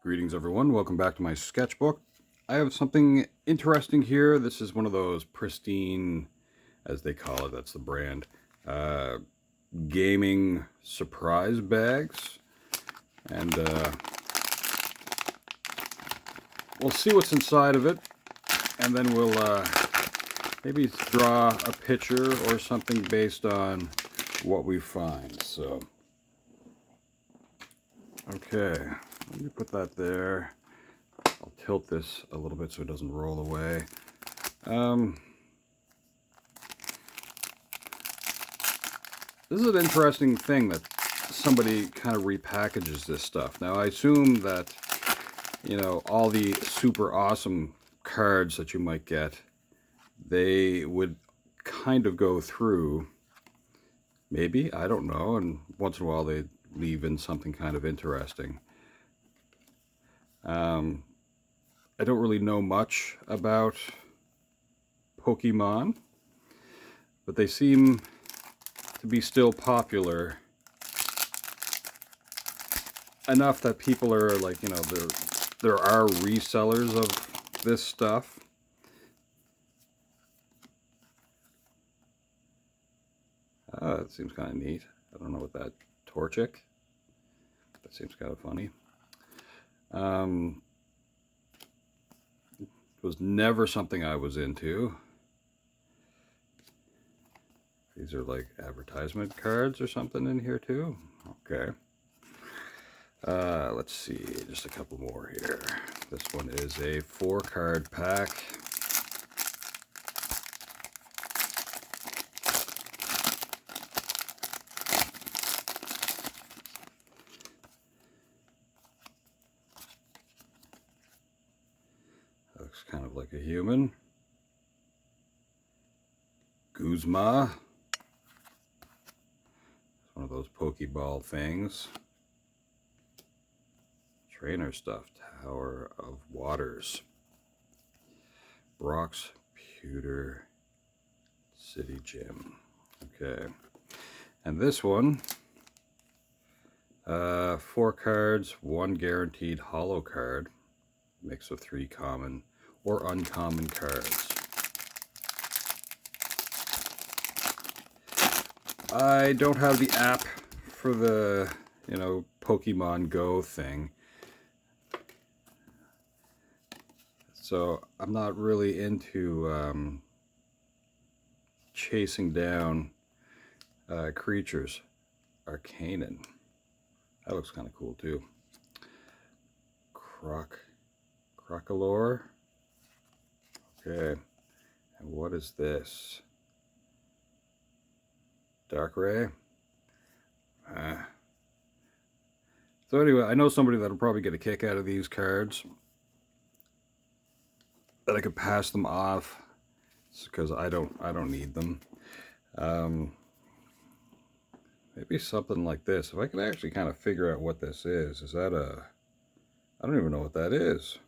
Greetings everyone, welcome back to my sketchbook. I have something interesting here. This is one of those pristine, as they call it, that's the brand, gaming surprise bags. And we'll see what's inside of it, and then we'll maybe draw a picture or something based on what we find. So, okay. Let me put that there. I'll tilt this a little bit so it doesn't roll away. This is an interesting thing that somebody kind of repackages this stuff. Now, I assume that, you know, all the super awesome cards that you might get, they would kind of go through, maybe, I don't know, and once in a while they leave in something kind of interesting. I don't really know much about Pokemon, but they seem to be still popular enough that people are like, you know, there are resellers of this stuff. It seems kind of neat. I don't know what that Torchic. That seems kind of funny. It was never something I was into. These are like advertisement cards or something in here too. Okay. Let's see, just a couple more here. This one is a 4-card pack. Looks kind of like a human. Guzma. It's one of those Pokeball things. Trainer stuff. Tower of Waters. Brock's Pewter City Gym. Okay. And this one, 4 cards, 1 guaranteed holo card. Mix of 3 common or uncommon cards. I don't have the app for the, you know, Pokemon Go thing. So I'm not really into chasing down creatures. Arcanine. That looks kind of cool too. Crocolore. Okay. And what is this? Darkrai. So anyway, I know somebody that'll probably get a kick out of these cards. That I could pass them off because I don't need them. Maybe something like this. If I could actually kind of figure out what this is that a... I don't even know what that is.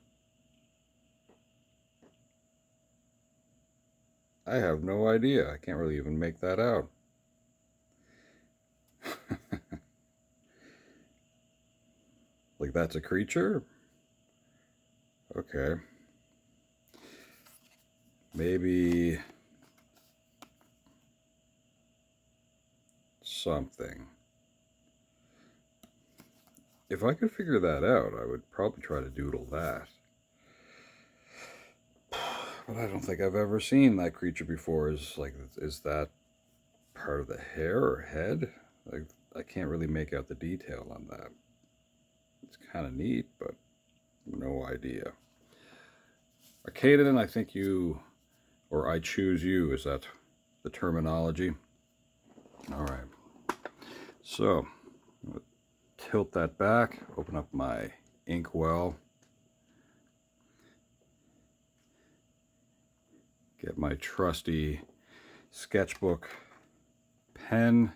I have no idea. I can't really even make that out. Like that's a creature? Okay. Maybe something. If I could figure that out, I would probably try to doodle that. But I don't think I've ever seen that creature before. Is that part of the hair or head? Like, I can't really make out the detail on that. It's kind of neat, but no idea. Arcanine, I think you, or I choose you, is that the terminology? All right. So, I'm going to tilt that back, open up my inkwell. Get my trusty sketchbook pen,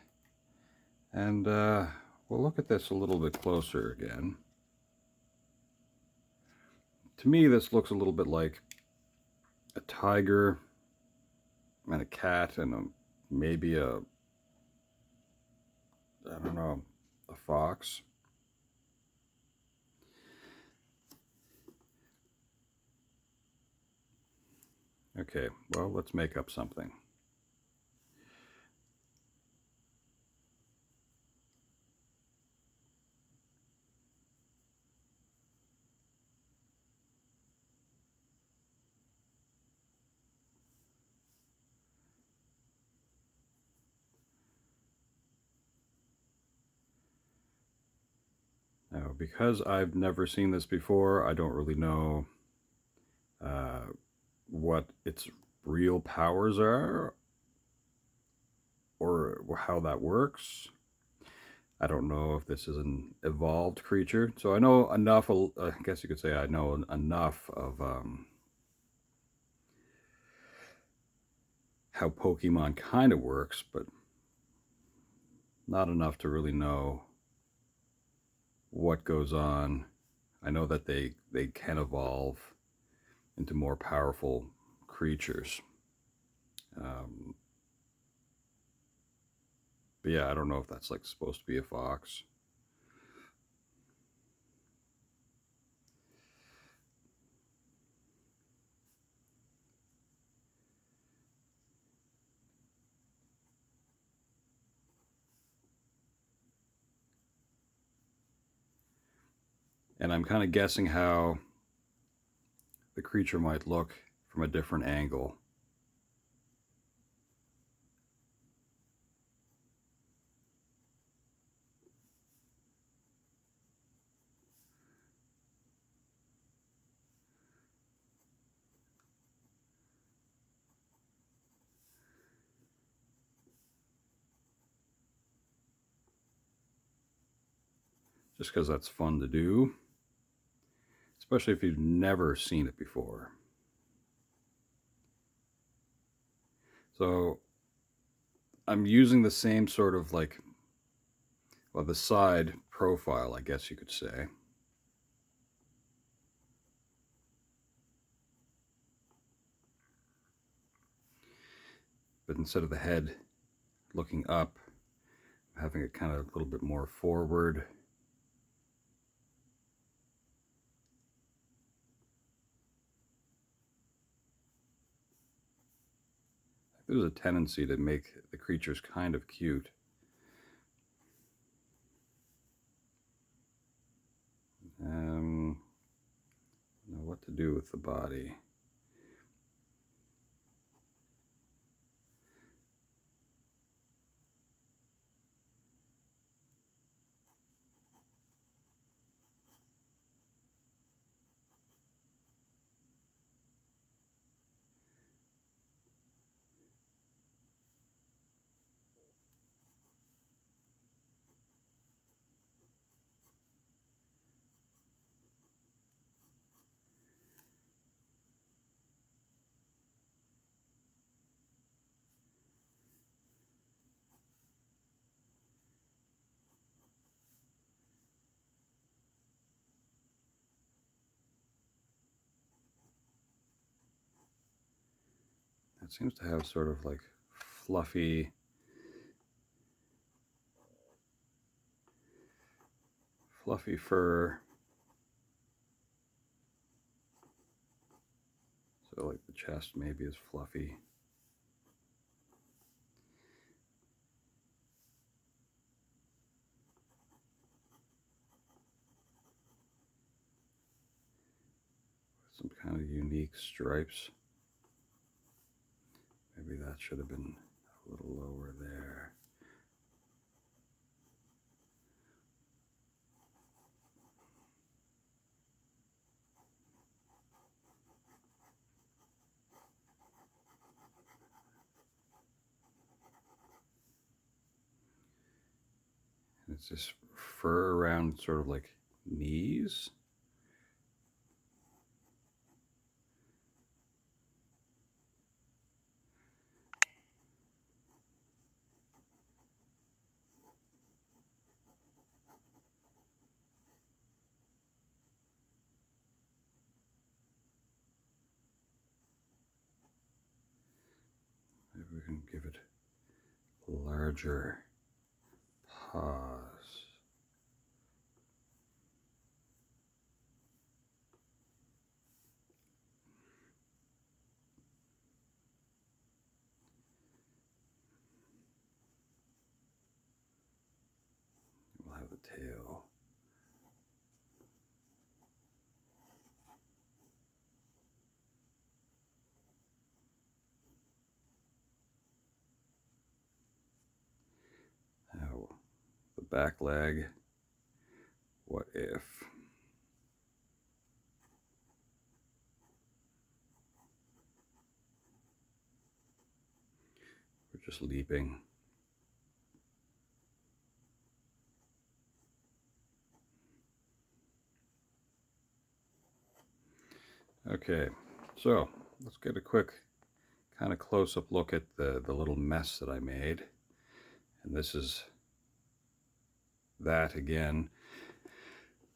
and we'll look at this a little bit closer again. To me, this looks a little bit like a tiger and a cat and maybe a, I don't know, a fox. Okay, well, let's make up something. Now, because I've never seen this before, I don't really know uh, what its real powers are or how that works. I don't know if this is an evolved creature. So I know enough, I guess you could say I know enough of how Pokemon kind of works, but not enough to really know what goes on. I know that they can evolve into more powerful creatures. Um, but yeah, I don't know if that's like supposed to be a fox. And I'm kind of guessing how the creature might look from a different angle. Just because that's fun to do, especially if you've never seen it before. So I'm using the same sort of like, well, the side profile, I guess you could say. But instead of the head looking up, having it kind of a little bit more forward. There's a tendency to make the creatures kind of cute. Now what to do with the body? It seems to have sort of like fluffy, fluffy fur. So like the chest maybe is fluffy. Some kind of unique stripes. Maybe that should have been a little lower there. It's just fur around sort of like knees. Maybe we can give it larger paws. tail. Now, the back leg, what if? We're just leaping. Okay, so let's get a quick kind of close-up look at the little mess that I made. And this is that again.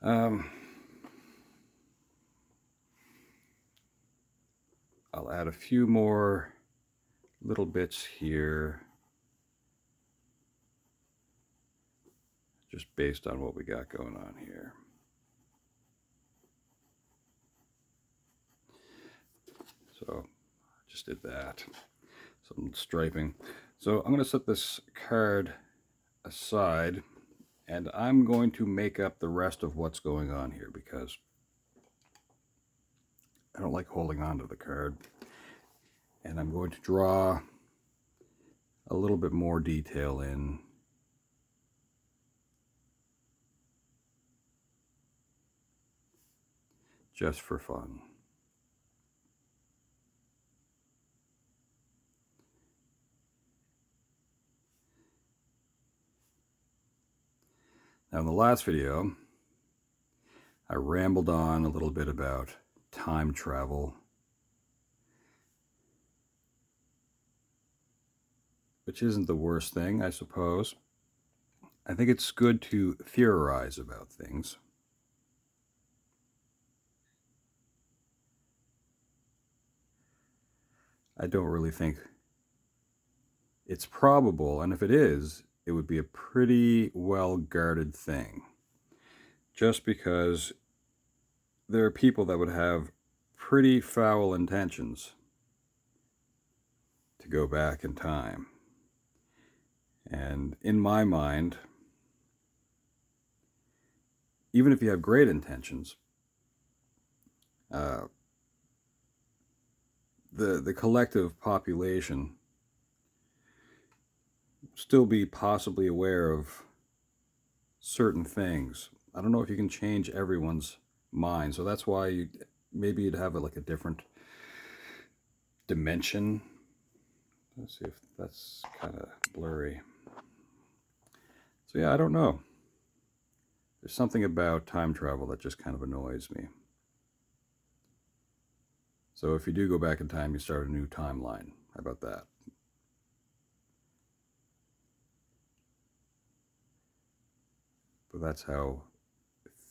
I'll add a few more little bits here, just based on what we got going on here. So I just did that. Some striping. So I'm going to set this card aside, and I'm going to make up the rest of what's going on here because I don't like holding on to the card. And I'm going to draw a little bit more detail in. Just for fun. Now in the last video, I rambled on a little bit about time travel, which isn't the worst thing, I suppose. I think it's good to theorize about things. I don't really think it's probable, and if it is, it would be a pretty well-guarded thing. Just because there are people that would have pretty foul intentions to go back in time. And in my mind, even if you have great intentions, the collective population still be possibly aware of certain things. I don't know if you can change everyone's mind, so that's why maybe you'd have like a different dimension. Let's see if that's kind of blurry. So yeah, I don't know. There's something about time travel that just kind of annoys me. So if you do go back in time, you start a new timeline. How about that? But that's how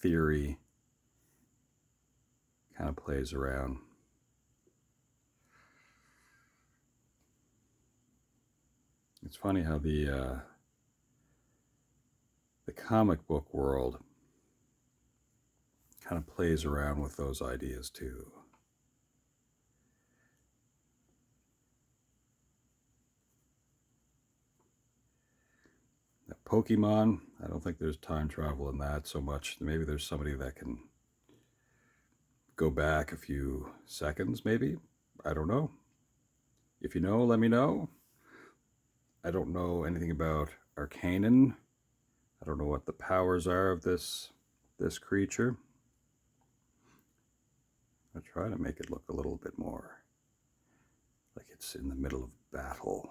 theory kind of plays around. It's funny how the comic book world kind of plays around with those ideas too. Now, Pokemon, I don't think there's time travel in that so much. Maybe there's somebody that can go back a few seconds, maybe. I don't know. If you know, let me know. I don't know anything about Arcanine. I don't know what the powers are of this creature. I'll try to make it look a little bit more like it's in the middle of battle.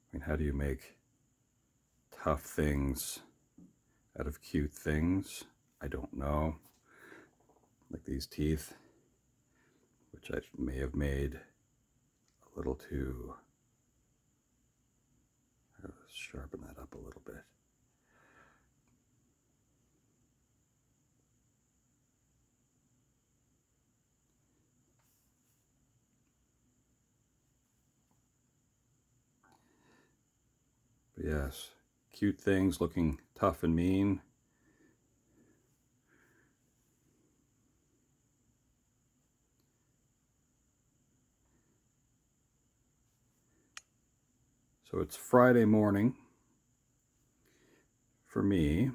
I mean, how do you make tough things out of cute things? I don't know. Like these teeth, which I may have made a little too... I gotta sharpen that up a little bit. But yes, cute things looking tough and mean. So it's Friday morning for me,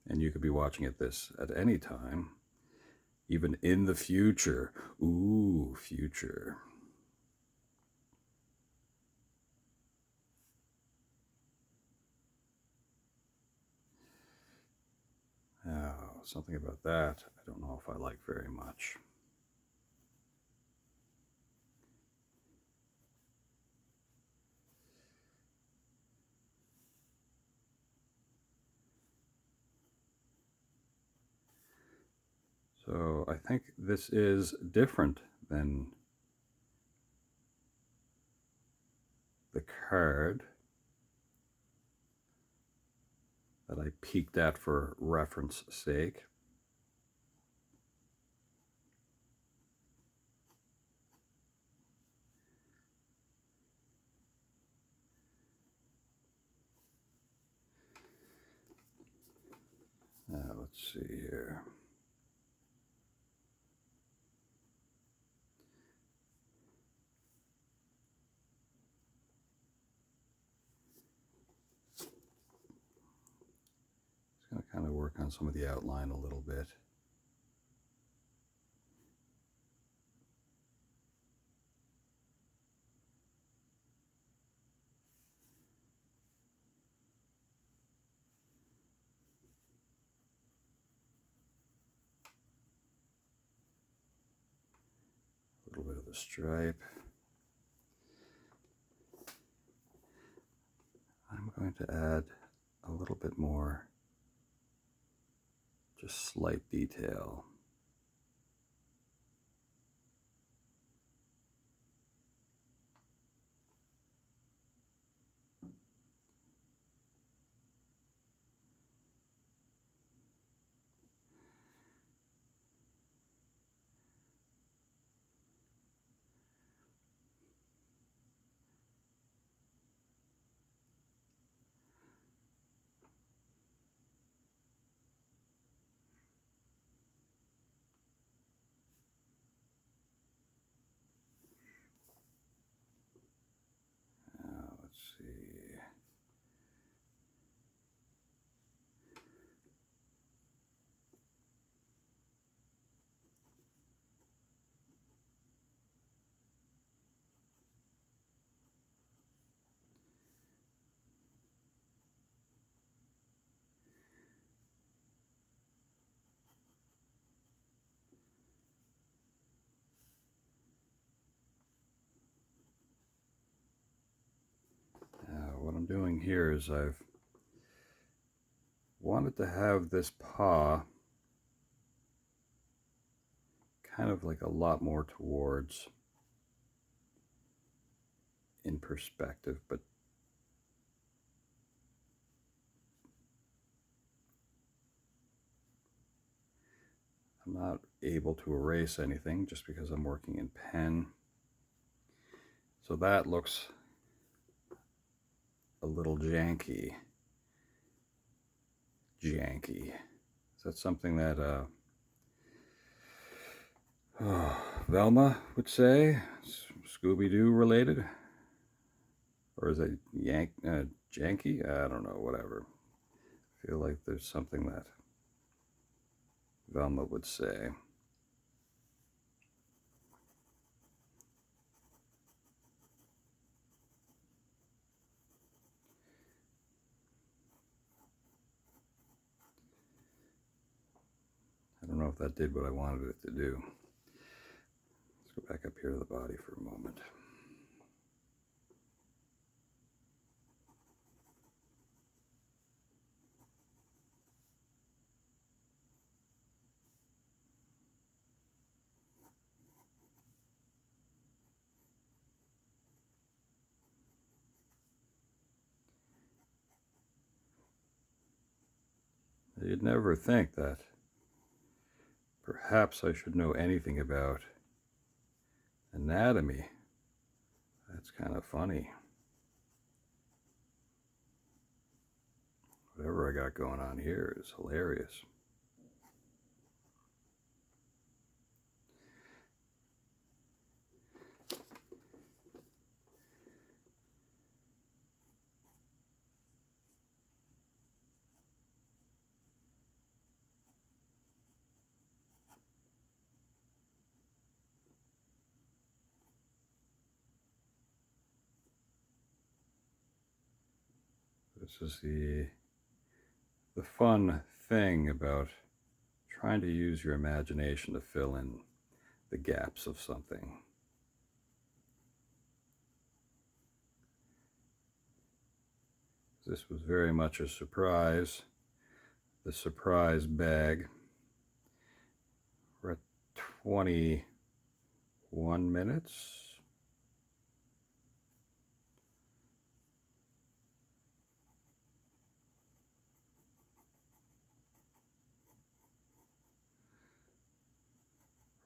and you could be watching this at any time, even in the future. Ooh, future. Oh, something about that I don't know if I like very much. So I think this is different than the card that I peeked at for reference sake. Let's see here. Just going to kind of work on some of the outline a little bit. A little bit of the stripe. I'm going to add a little bit more, just slight detail. Let's see. What I'm doing here is I've wanted to have this paw kind of like a lot more towards in perspective, but I'm not able to erase anything just because I'm working in pen. So that looks a little janky. Is that something that Velma would say? Scooby-Doo related? Or is it janky? I don't know, whatever. I feel like there's something that Velma would say. I don't know if that did what I wanted it to do. Let's go back up here to the body for a moment. You'd never think that perhaps I should know anything about anatomy. That's kind of funny. Whatever I got going on here is hilarious. This is the fun thing about trying to use your imagination to fill in the gaps of something. This was very much a surprise. The surprise bag. We're at 21 minutes.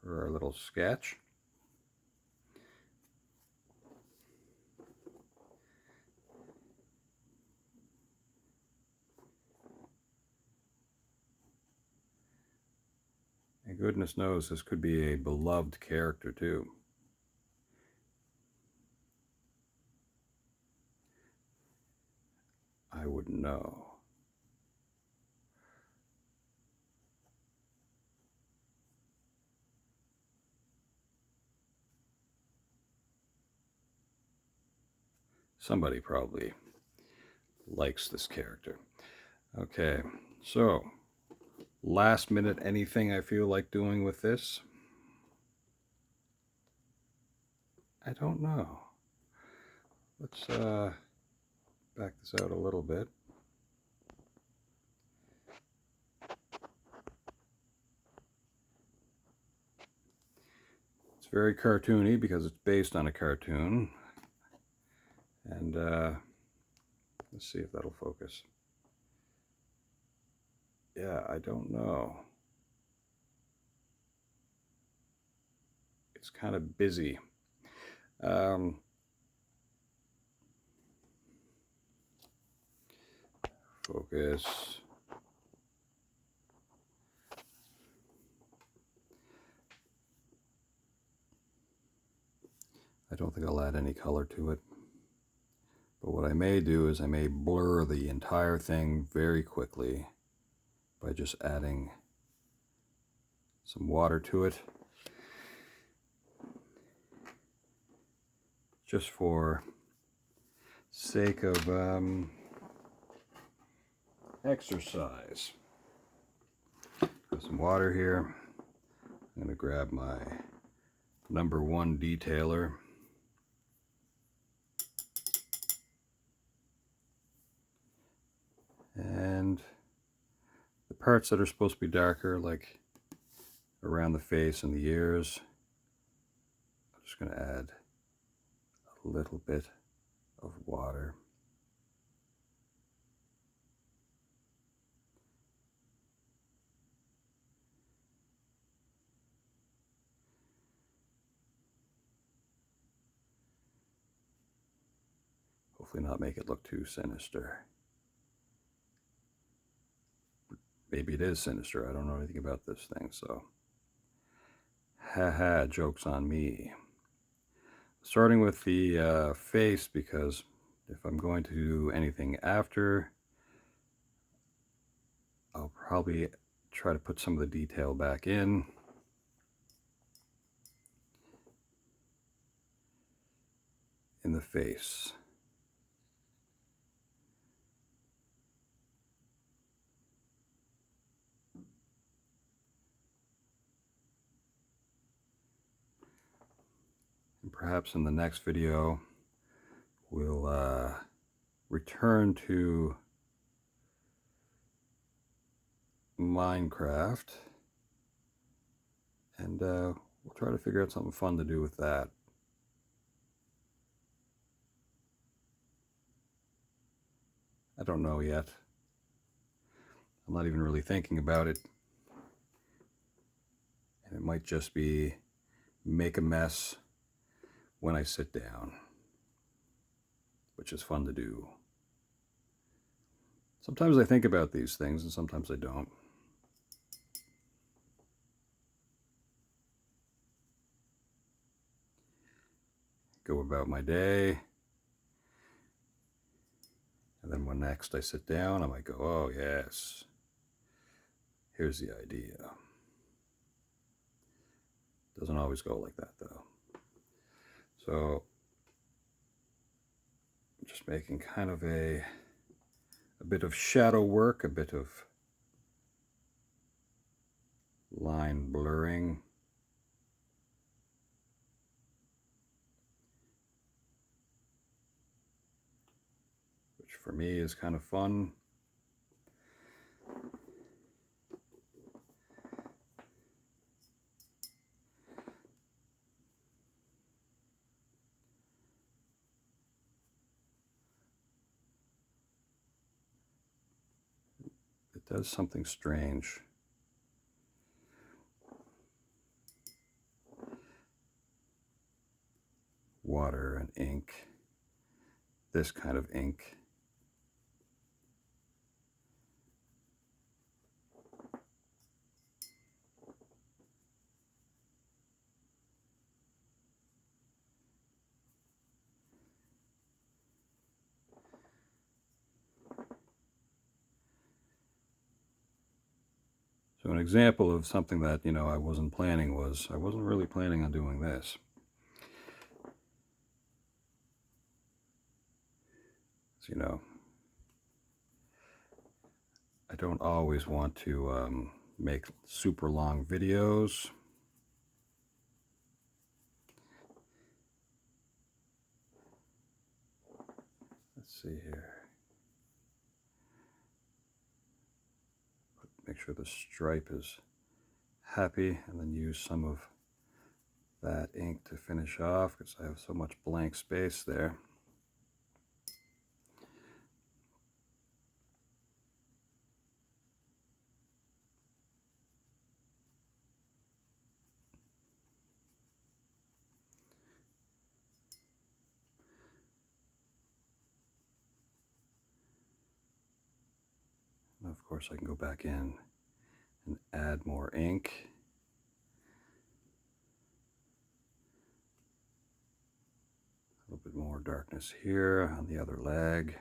For our little sketch. And goodness knows this could be a beloved character too. I wouldn't know. Somebody probably likes this character. Okay, so last minute anything I feel like doing with this? I don't know. Let's back this out a little bit. It's very cartoony because it's based on a cartoon. And let's see if that'll focus. Yeah, I don't know. It's kind of busy. Focus. I don't think I'll add any color to it. But what I may do is I may blur the entire thing very quickly by just adding some water to it. Just for sake of exercise. Got some water here. I'm going to grab my #1 detailer. And the parts that are supposed to be darker, like around the face and the ears, I'm just going to add a little bit of water. Hopefully not make it look too sinister. Maybe it is sinister. I don't know anything about this thing, so haha, joke's on me. Starting with the face, because if I'm going to do anything after, I'll probably try to put some of the detail back in. In the face. And perhaps in the next video, we'll return to Minecraft, and we'll try to figure out something fun to do with that. I don't know yet. I'm not even really thinking about it. And it might just be make a mess when I sit down, which is fun to do. Sometimes I think about these things and sometimes I don't. Go about my day. And then when next I sit down, I might go, oh yes, here's the idea. Doesn't always go like that though. So I'm just making kind of a a bit of shadow work, a bit of line blurring. Which for me is kind of fun. It does something strange. Water and ink, this kind of ink. So an example of something that, I wasn't planning was, I wasn't really planning on doing this. So, I don't always want to make super long videos. Let's see here. Make sure the stripe is happy, and then use some of that ink to finish off because I have so much blank space there. And of course I can go back in and add more ink. A little bit more darkness here on the other leg.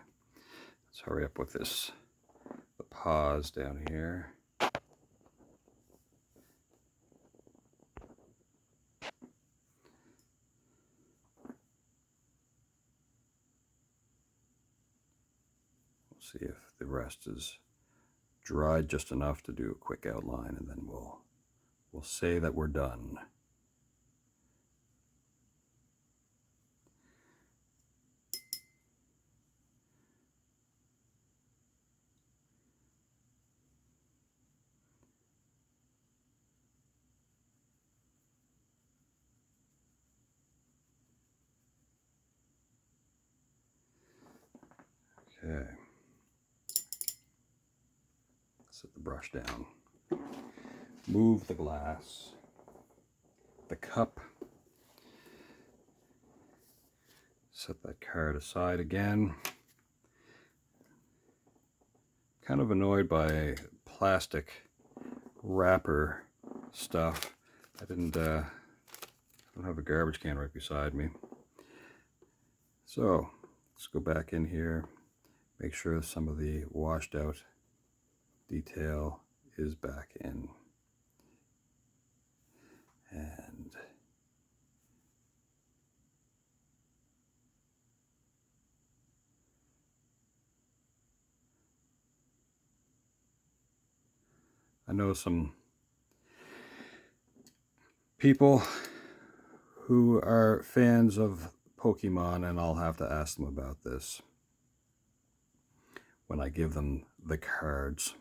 Let's hurry up with this, the paws down here. We'll see if the rest is dried just enough to do a quick outline, and then we'll say that we're done. Okay. Set the brush down. Move the glass, the cup. Set that card aside again. Kind of annoyed by plastic wrapper stuff. I don't have a garbage can right beside me. So let's go back in here, make sure some of the washed out detail is back in. And I know some people who are fans of Pokemon, and I'll have to ask them about this when I give them the cards.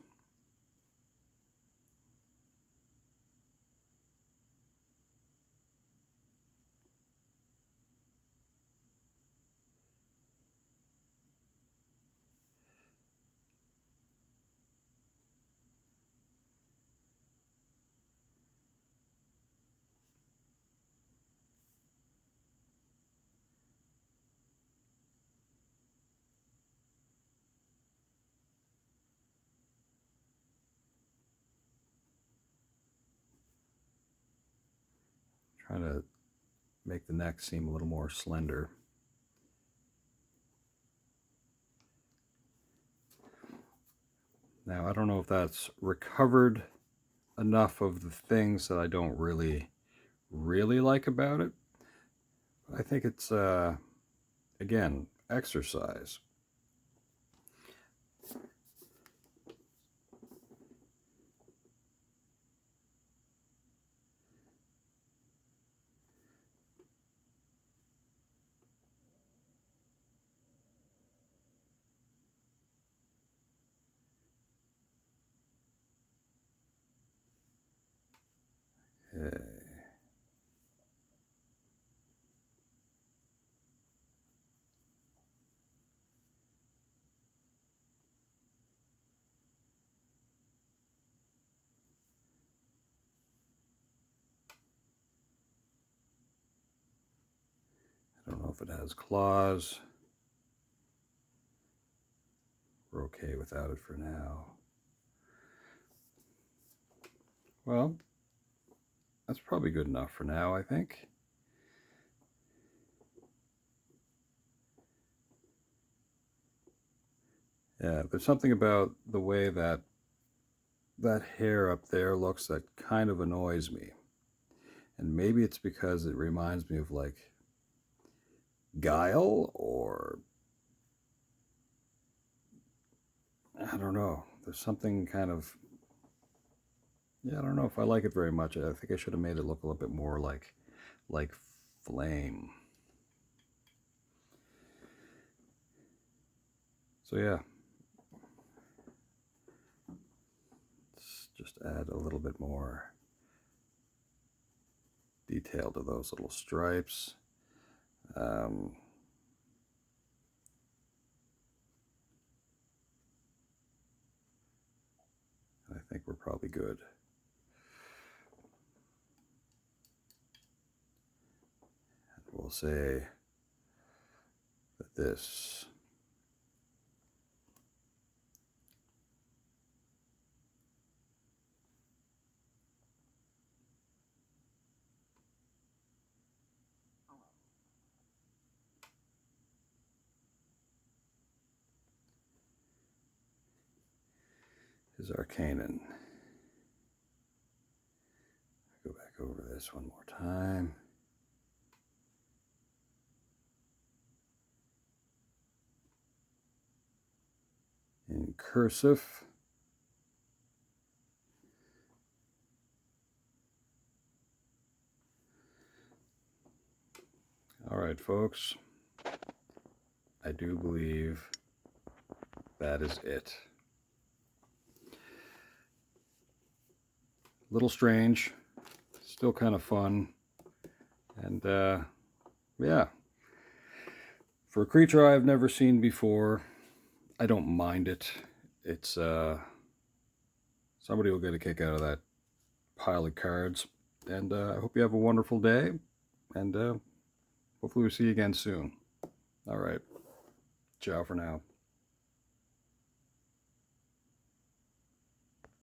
Trying to make the neck seem a little more slender. Now, I don't know if that's recovered enough of the things that I don't really like about it. I think it's, again, exercise. I don't know if it has claws. We're okay without it for now. Well, that's probably good enough for now, I think. Yeah, there's something about the way that hair up there looks that kind of annoys me. And maybe it's because it reminds me of like Guile, or I don't know. There's something kind of, yeah, I don't know if I like it very much. I think I should have made it look a little bit more like Flame. So yeah, let's just add a little bit more detail to those little stripes. I think we're probably good. And we'll say that this is Arcanine. Go back over this one more time. In cursive. All right, folks. I do believe that is it. Little strange, still kind of fun, and yeah, for a creature I've never seen before, I don't mind it. It's somebody will get a kick out of that pile of cards, and I hope you have a wonderful day, and hopefully we'll see you again soon. All right, ciao for now.